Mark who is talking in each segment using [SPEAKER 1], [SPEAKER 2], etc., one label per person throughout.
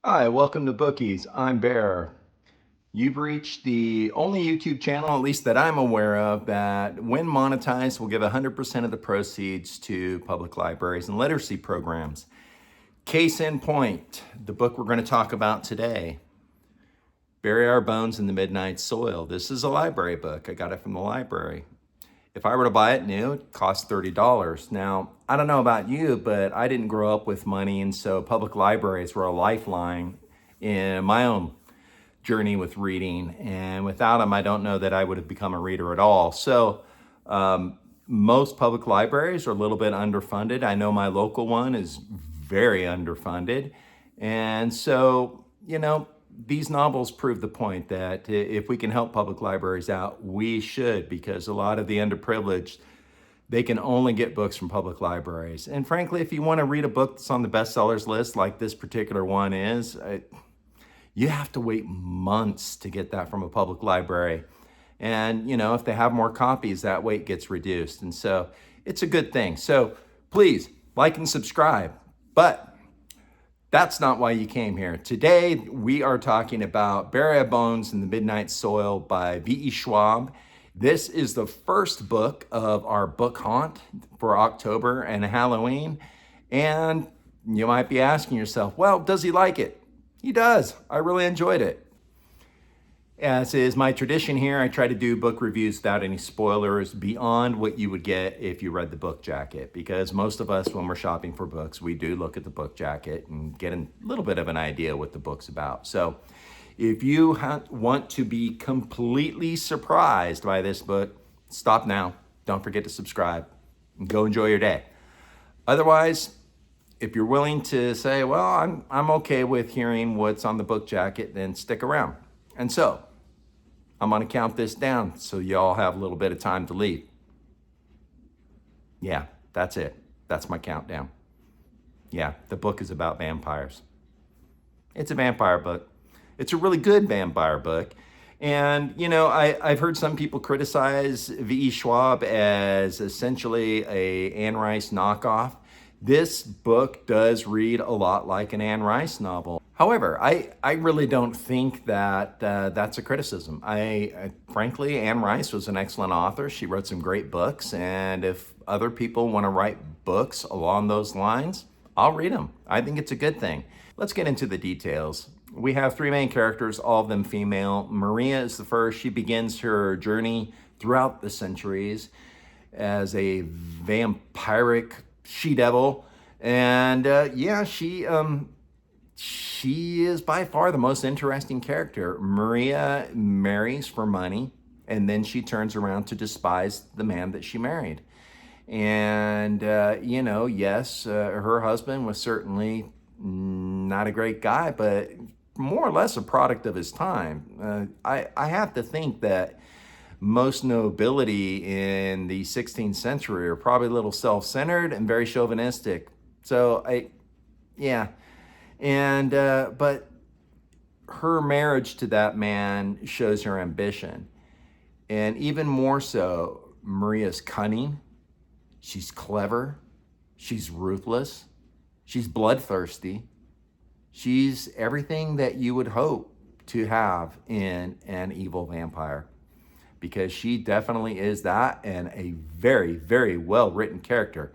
[SPEAKER 1] Hi, welcome to Bookies. I'm Bear. You've reached the only YouTube channel, at least that I'm aware of, that when monetized will give 100% of the proceeds to public libraries and literacy programs. Case in point, the book we're going to talk about today, Bury Our Bones in the Midnight Soil. This is a library book. I got it from the library. If I were to buy it new, it costs $30. Now, I don't know about you, but I didn't grow up with money, and so public libraries were a lifeline in my own journey with reading. And without them, I don't know that I would have become a reader at all. So, most public libraries are a little bit underfunded. I know my local one is very underfunded. And so, these novels prove the point that if we can help public libraries out, we should, because a lot of the underprivileged, they can only get books from public libraries. And frankly, if you want to read a book that's on the bestsellers list, like this particular one is, you have to wait months to get that from a public library. And, if they have more copies, that wait gets reduced. And so it's a good thing. So please like and subscribe. But that's not why you came here. Today, we are talking about Bury Our Bones in the Midnight Soil by V.E. Schwab. This is the first book of our book haunt for October and Halloween. And you might be asking yourself, well, does he like it? He does. I really enjoyed it. As is my tradition here, I try to do book reviews without any spoilers beyond what you would get if you read the book jacket. Because most of us, when we're shopping for books, we do look at the book jacket and get a little bit of an idea what the book's about. So if you want to be completely surprised by this book, stop now. Don't forget to subscribe and go enjoy your day. Otherwise, if you're willing to say, well, I'm okay with hearing what's on the book jacket, then stick around. And so, I'm going to count this down so y'all have a little bit of time to leave. Yeah, that's it. That's my countdown. Yeah, the book is about vampires. It's a vampire book. It's a really good vampire book. And, I've heard some people criticize V.E. Schwab as essentially a Anne Rice knockoff. This book does read a lot like an Anne Rice novel. However, I really don't think that that's a criticism. Frankly, Anne Rice was an excellent author. She wrote some great books, and if other people want to write books along those lines, I'll read them. I think it's a good thing. Let's get into the details. We have three main characters, all of them female. Maria is the first. She begins her journey throughout the centuries as a vampiric she-devil, and she is by far the most interesting character. Maria marries for money, and then she turns around to despise the man that she married. And, yes, her husband was certainly not a great guy, but more or less a product of his time. I have to think that most nobility in the 16th century are probably a little self-centered and very chauvinistic. So yeah. And, but her marriage to that man shows her ambition. And even more so, Maria's cunning. She's clever. She's ruthless. She's bloodthirsty. She's everything that you would hope to have in an evil vampire, because she definitely is that, and a very, very well-written character.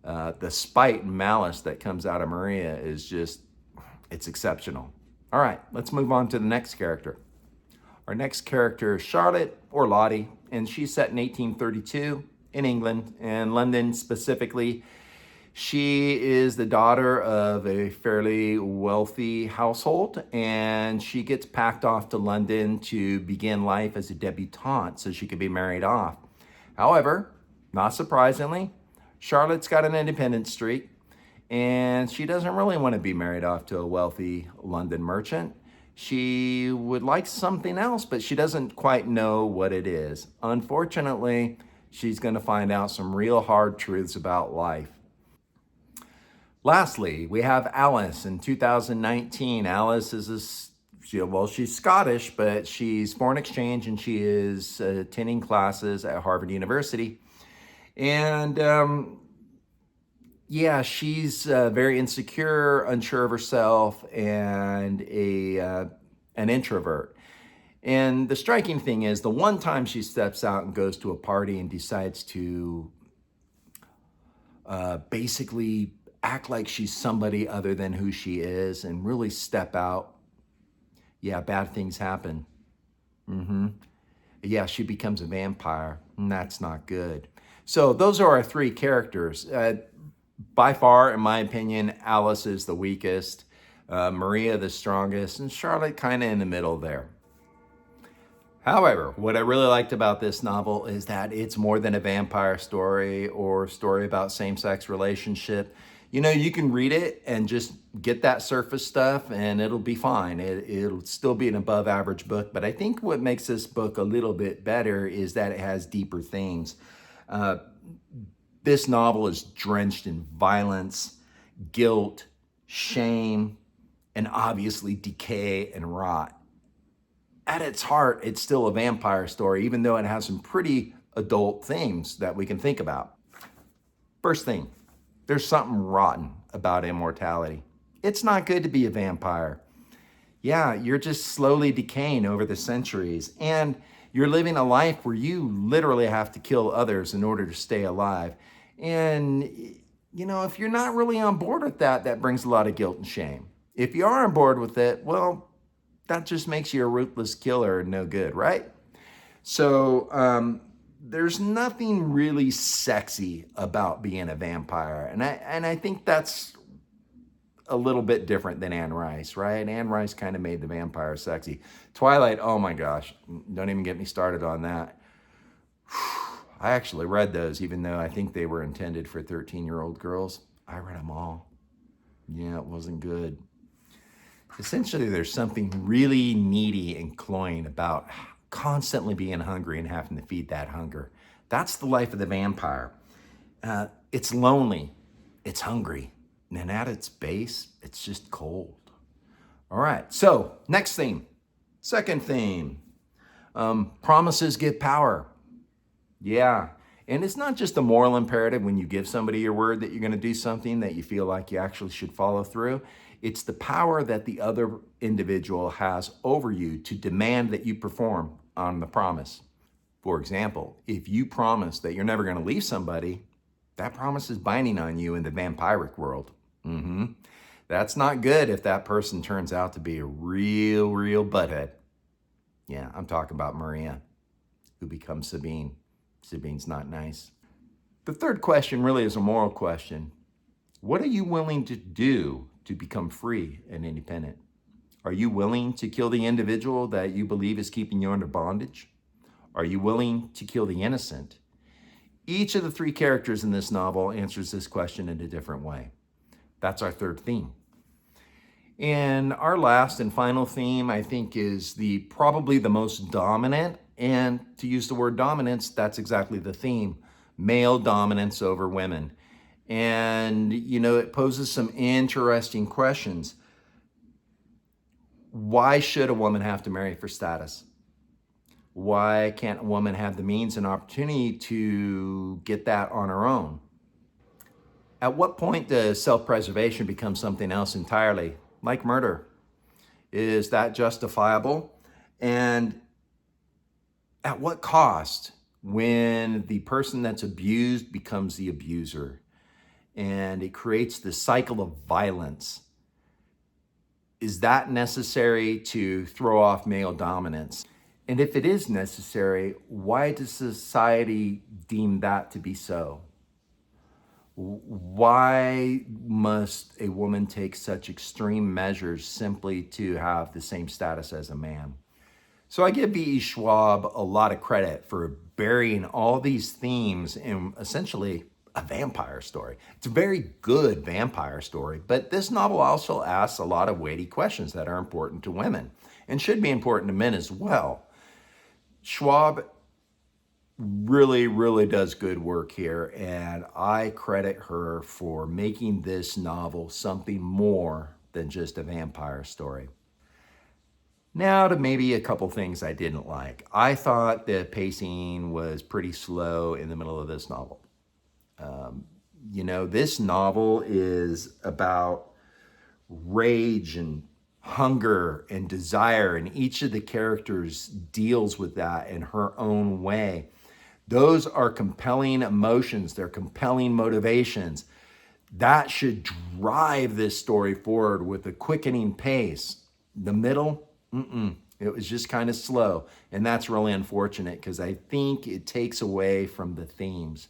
[SPEAKER 1] The spite and malice that comes out of Maria is just, it's exceptional. All right, let's move on to the next character. Our next character is Charlotte, or Lottie, and she's set in 1832 in England, and London specifically. She is the daughter of a fairly wealthy household, and she gets packed off to London to begin life as a debutante so she could be married off. However, not surprisingly, Charlotte's got an independent streak, and she doesn't really want to be married off to a wealthy London merchant. She would like something else, but she doesn't quite know what it is. Unfortunately, she's going to find out some real hard truths about life. Lastly, we have Alice in 2019. Alice is she's Scottish, but she's foreign exchange, and she is attending classes at Harvard University. And yeah, she's very insecure, unsure of herself, and an introvert. And the striking thing is, the one time she steps out and goes to a party and decides to basically act like she's somebody other than who she is and really step out, yeah, bad things happen. hmm Yeah, she becomes a vampire, and that's not good. So those are our three characters. By far, in my opinion, Alice is the weakest, Maria the strongest, and Charlotte kind of in the middle there. However, what I really liked about this novel is that it's more than a vampire story or story about same-sex relationship. You know, you can read it and just get that surface stuff and it'll be fine. It'll still be an above average book, but I think what makes this book a little bit better is that it has deeper themes. Uh, this novel is drenched in violence, guilt, shame, and obviously decay and rot. At its heart, it's still a vampire story, even though it has some pretty adult themes that we can think about. First thing, there's something rotten about immortality. It's not good to be a vampire. Yeah, you're just slowly decaying over the centuries, and you're living a life where you literally have to kill others in order to stay alive. And, you know, if you're not really on board with that, that brings a lot of guilt and shame. If you are on board with it, well, that just makes you a ruthless killer and no good, right? So there's nothing really sexy about being a vampire. And I think that's a little bit different than Anne Rice, right? Anne Rice kind of made the vampire sexy. Twilight, oh my gosh, don't even get me started on that. I actually read those, even though I think they were intended for 13-year-old girls. I read them all. Yeah, it wasn't good. Essentially, there's something really needy and cloying about constantly being hungry and having to feed that hunger. That's the life of the vampire. It's lonely, it's hungry, and at its base, it's just cold. All right, so next theme. Second theme, promises give power. Yeah, and it's not just a moral imperative when you give somebody your word that you're going to do something that you feel like you actually should follow through. It's the power that the other individual has over you to demand that you perform on the promise. For example, if you promise that you're never going to leave somebody, that promise is binding on you in the vampiric world. That's not good if that person turns out to be a real butthead. Yeah, I'm talking about Maria, who becomes Sabine. Sabine's not nice. The third question really is a moral question. What are you willing to do to become free and independent? Are you willing to kill the individual that you believe is keeping you under bondage? Are you willing to kill the innocent? Each of the three characters in this novel answers this question in a different way. That's our third theme. And our last and final theme, I think, is probably the most dominant. And to use the word dominance, that's exactly the theme: male dominance over women. And, you know, it poses some interesting questions. Why should a woman have to marry for status? Why can't a woman have the means and opportunity to get that on her own? At what point does self-preservation become something else entirely, like murder? Is that justifiable? And at what cost when the person that's abused becomes the abuser? And it creates this cycle of violence. Is that necessary to throw off male dominance? And if it is necessary, why does society deem that to be so? Why must a woman take such extreme measures simply to have the same status as a man? So I give V.E. Schwab a lot of credit for burying all these themes in essentially a vampire story. It's a very good vampire story, but this novel also asks a lot of weighty questions that are important to women and should be important to men as well. Schwab really does good work here, and I credit her for making this novel something more than just a vampire story. Now to maybe a couple things I didn't like. I thought the pacing was pretty slow in the middle of this novel. You know, this novel is about rage and hunger and desire, and each of the characters deals with that in her own way. Those are compelling emotions, they're compelling motivations. That should drive this story forward with a quickening pace. The middle, it was just kind of slow. And that's really unfortunate because I think it takes away from the themes.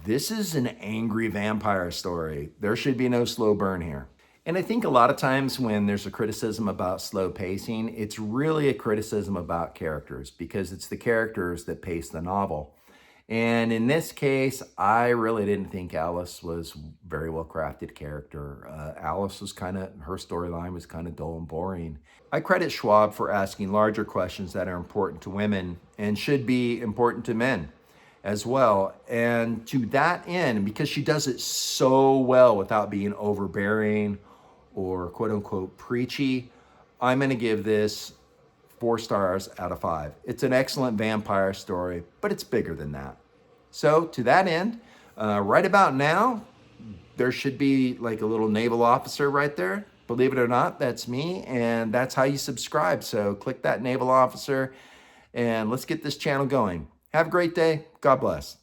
[SPEAKER 1] This is an angry vampire story. There should be no slow burn here. And I think a lot of times when there's a criticism about slow pacing, it's really a criticism about characters because it's the characters that pace the novel. And in this case, I really didn't think Alice was a very well crafted character. Alice was her storyline was kind of dull and boring. I credit Schwab for asking larger questions that are important to women and should be important to men as well. And to that end, because she does it so well without being overbearing or quote unquote preachy, I'm going to give this 4 stars out of 5. It's an excellent vampire story, but it's bigger than that. So to that end, right about now, there should be like a little naval officer right there. Believe it or not, that's me, and that's how you subscribe. So click that naval officer, and let's get this channel going. Have a great day. God bless.